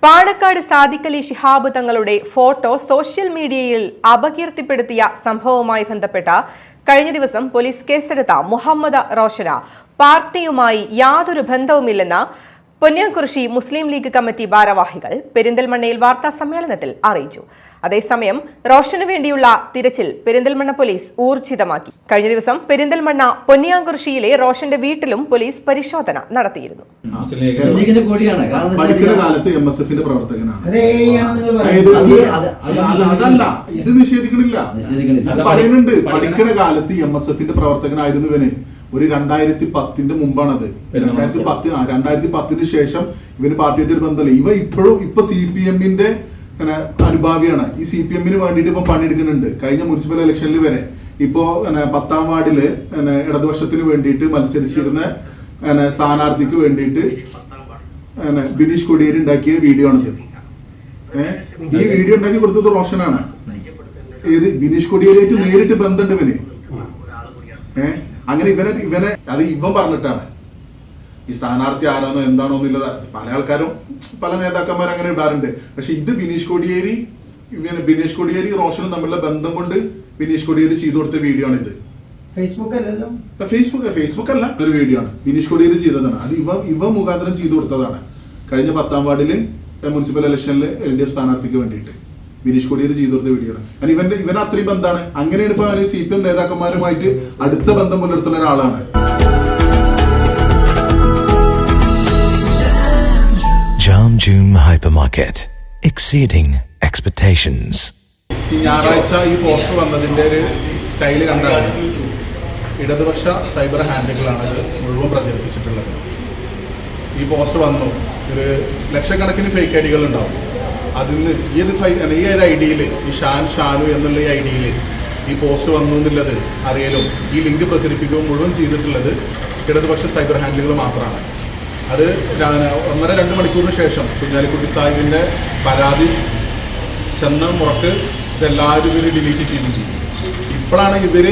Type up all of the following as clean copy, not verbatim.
പാണക്കാട് സാദിഖ് അലി ശിഹാബ് തങ്ങളുടെ photo social മീഡിയയിൽ അപകീർത്തിപ്പെടുത്തിയ സംഭവവുമായി ബന്ധപ്പെട്ട കഴിഞ്ഞ ദിവസം പോലീസ് കേസെടുത്ത മുഹമ്മദ് റോഷന് പാർട്ടിയുമായി യാതൊരു ബന്ധവുമില്ലെന്ന് പൊന്നിയാംകുറിശി മുസ്ലിം ലീഗ് കമ്മിറ്റി ഭാരവാഹികൾ പെരിന്തൽമണ്ണയിൽ വാർത്താ സമ്മേളനത്തിൽ അറിയിച്ചു. അതേസമയം റോഷന് വേണ്ടിയുള്ള തിരച്ചിൽ പെരിന്തൽമണ്ണ പോലീസ് ഊർജിതമാക്കി. കഴിഞ്ഞ ദിവസം പെരിന്തൽമണ്ണ പൊന്നിയാംകുറിശിയിലെ റോഷന്റെ വീട്ടിലും പോലീസ് പരിശോധന നടത്തിയിരുന്നു. അതല്ല, ഇത് നിഷേധിക്കണില്ല. പറയുന്നുണ്ട്, പഠിക്കുന്ന കാലത്ത് MSF പ്രവർത്തകനായിരുന്നു ഇവന്. ഒരു 2010 മുമ്പാണത്. 2010 ശേഷം ഇവന് പാർട്ടിയായിട്ട് ഒരു ബന്ധമില്ല. ഇപ്പൊ CPM അനുഭാവിയാണ്. ഈ CPM വേണ്ടിയിട്ട് ഇപ്പൊ പണിയെടുക്കുന്നുണ്ട്. കഴിഞ്ഞ മുനിസിപ്പൽ ഇലക്ഷനിൽ വരെ ഇപ്പോ 10ാം വാർഡില് ഇടതുപക്ഷത്തിന് വേണ്ടിയിട്ട് മത്സരിച്ചിരുന്ന സ്ഥാനാർത്ഥിക്ക് വേണ്ടിയിട്ട് ബിനീഷ് കൊടിയേരി ഉണ്ടാക്കിയ വീഡിയോ ആണിത്. ഈ വീഡിയോ ഉണ്ടാക്കി കൊടുത്തത് റോഷനാണ്. ഏത് ബിനീഷ് കൊടിയേരിയായിട്ട് നേരിട്ട് ബന്ധമുണ്ട് ഇവന്. അങ്ങനെ ഇവനെ അത് ഇവൻ പറഞ്ഞിട്ടാണ്. ഈ സ്ഥാനാർത്ഥി ആരാണോ എന്താണോ എന്നുള്ളത് പല ആൾക്കാരും പല നേതാക്കന്മാരും അങ്ങനെ ഇടാറുണ്ട്. പക്ഷെ ഇത് ബിനീഷ് കൊടിയേരി റോഷനും തമ്മിലുള്ള ബന്ധം കൊണ്ട് ബിനീഷ് കൊടിയേരി ചെയ്തു കൊടുത്ത വീഡിയോ ആണ് ഇത്. ഫേസ്ബുക്ക് അല്ല, ഇതൊരു വീഡിയോ ആണ്. ബിനീഷ് കൊടിയേരി ചെയ്തതാണ്. അത് ഇവ മുഖാന്തരം ചെയ്തു കൊടുത്തതാണ്. കഴിഞ്ഞ 10ാം വാർഡില് മുനിസിപ്പൽ ഇലക്ഷനിൽ LDF സ്ഥാനാർത്ഥിക്ക് വേണ്ടിയിട്ട് ബിനീഷ് കൊടിയേരി ചെയ്തു കൊടുത്ത വീഡിയോ ആണ്. ഇവന് അത്രയും ബന്ധമാണ്. അങ്ങനെയാണ് ഇപ്പൊ CPM നേതാക്കന്മാരുമായിട്ട് അടുത്ത ബന്ധം പുലർത്തുന്ന ഒരാളാണ്. Jam June Hypermarket, exceeding expectations. ഈ ഞായറാഴ്ച ഈ പോസ്റ്റർ വന്നതിന്റെ ഒരു സ്റ്റൈല് കണ്ടാണ്. ഇടതുപക്ഷ സൈബർ ഹാൻഡിലുകളാണത് മുഴുവൻ പ്രചരിപ്പിച്ചിട്ടുള്ളത്. ഈ പോസ്റ്റർ വന്നു, ഒരു ലക്ഷക്കണക്കിന് ഫേക്ക് ഐഡികൾ ഉണ്ടാവും. അതിന് ഈ ഒരു ഐഡിയിൽ ഈ ഷാനു എന്നുള്ള ഈ ഐഡിയിൽ ഈ പോസ്റ്റ് വന്നു എന്നുള്ളത് അറിയലും ഈ ലിങ്ക് പ്രചരിപ്പിക്കുകയും മുഴുവൻ ചെയ്തിട്ടുള്ളത് ഇടതുപക്ഷ സൈബർ ഹാൻഡിലുകൾ മാത്രമാണ്. അത് 1.5-2 മണിക്കൂറിന് ശേഷം കുഞ്ഞാലിക്കുട്ടി സാഹിബിൻ്റെ പരാതി ചെന്ന മുറക്ക് ഇതെല്ലാവരും ഇവർ ഡിലീറ്റ് ചെയ്തു. ഇപ്പോഴാണ് ഇവർ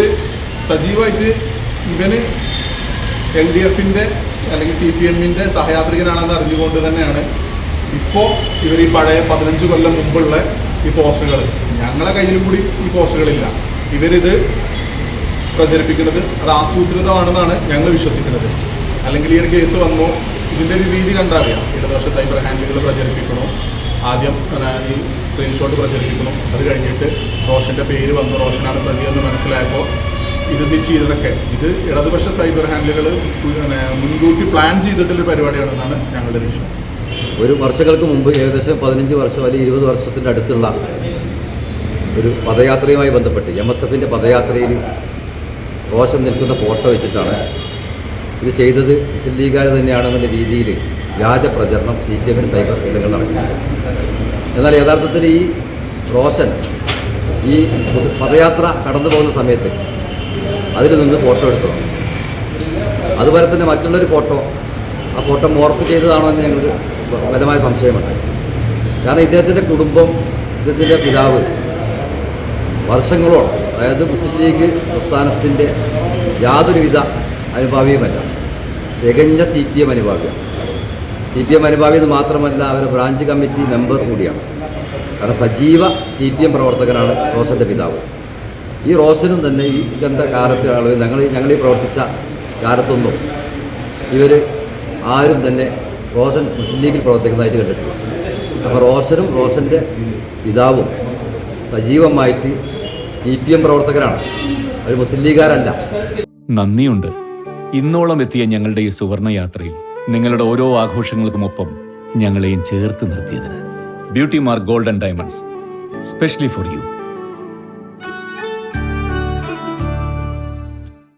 സജീവമായിട്ട് ഇവന് LDF അല്ലെങ്കിൽ CPM സഹയാത്രികനാണെന്ന് അറിഞ്ഞുകൊണ്ട് തന്നെയാണ് ഇപ്പോൾ ഇവർ ഈ പഴയ 15 കൊല്ലം മുമ്പുള്ള ഈ പോസ്റ്ററുകൾ, ഞങ്ങളെ കയ്യിലും കൂടി ഈ പോസ്റ്ററുകളില്ല, ഇവരിത് പ്രചരിപ്പിക്കുന്നത് അത് ആസൂത്രിതമാണെന്നാണ് ഞങ്ങൾ വിശ്വസിക്കുന്നത്. അല്ലെങ്കിൽ ഈ ഒരു കേസ് വന്നു ഇതിൻ്റെ ഒരു രീതി കണ്ടറിയാം. ഇടതുപക്ഷ സൈബർ ഹാൻഡിലുകൾ പ്രചരിപ്പിക്കണം, ആദ്യം ഈ സ്ക്രീൻഷോട്ട് പ്രചരിപ്പിക്കണം, അത് കഴിഞ്ഞിട്ട് റോഷൻ്റെ പേര് വന്നു, റോഷനാണ് പ്രതി എന്ന് മനസ്സിലായപ്പോൾ ഇത് ചെയ്തതൊക്കെ ഇത് ഇടതുപക്ഷ സൈബർ ഹാൻഡിലുകൾ മുൻകൂട്ടി പ്ലാൻ ചെയ്തിട്ടുള്ളൊരു പരിപാടിയാണെന്നാണ് ഞങ്ങളുടെ വിശ്വാസം. ഒരു വർഷങ്ങൾക്ക് മുമ്പ് ഏകദേശം 15 വർഷം അല്ലെങ്കിൽ 20 വർഷത്തിൻ്റെ അടുത്തുള്ള ഒരു പദയാത്രയുമായി ബന്ധപ്പെട്ട് MSF പദയാത്രയിൽ റോഷൻ നിൽക്കുന്ന ഫോട്ടോ വെച്ചിട്ടാണ് ഇത് ചെയ്തത്. മുസ്ലിം ലീഗുകാർ തന്നെയാണെന്ന രീതിയിൽ വ്യാജ പ്രചരണം CPM സൈബർ ഇടങ്ങൾ നടക്കുന്നുണ്ട്. എന്നാൽ യഥാർത്ഥത്തിൽ ഈ റോഷൻ ഈ പദയാത്ര കടന്നു പോകുന്ന സമയത്ത് അതിൽ നിന്ന് ഫോട്ടോ എടുത്തതാണ്. അതുപോലെ തന്നെ മറ്റുള്ളൊരു ഫോട്ടോ, ആ ഫോട്ടോ മോർഫ് ചെയ്തതാണോ എന്ന് ഞങ്ങൾക്ക് ബലമായ സംശയമുണ്ട്. കാരണം ഇദ്ദേഹത്തിൻ്റെ കുടുംബം, ഇദ്ദേഹത്തിൻ്റെ പിതാവ് വർഷങ്ങളോളം, അതായത് മുസ്ലിം ലീഗ് പ്രസ്ഥാനത്തിൻ്റെ യാതൊരുവിധ അനുഭാവിയുമല്ല, തികഞ്ഞ CPM അനുഭാവിയാണ്. CPM അനുഭാവി എന്ന് മാത്രമല്ല, അവർ ബ്രാഞ്ച് കമ്മിറ്റി മെമ്പർ കൂടിയാണ്. കാരണം സജീവ CPM പ്രവർത്തകനാണ് റോഷൻ്റെ പിതാവ്. ഈ റോഷനും തന്നെ ഈ കണ്ട കാലത്തെ ആളുകൾ ഞങ്ങളീ പ്രവർത്തിച്ച കാലത്തൊന്നും ഇവർ ആരും തന്നെ റോഷൻ മുസ്ലിം ലീഗിൽ പ്രവർത്തിക്കുന്നതായിട്ട് കണ്ടിട്ടില്ല. അപ്പോൾ റോഷൻ്റെ പിതാവും സജീവമായിട്ട് CPM പ്രവർത്തകരാണ്, അവർ മുസ്ലിം ലീഗുകാരല്ല. നന്ദിയുണ്ട് ഇന്നോളം എത്തിയ ഞങ്ങളുടെ ഈ സുവർണ യാത്രയിൽ നിങ്ങളുടെ ഓരോ ആഘോഷങ്ങൾക്കുമൊപ്പം ഞങ്ങളെയും ചേർത്ത് നിർത്തിയതിന്. Beauty Mark gold and diamonds, specially for U.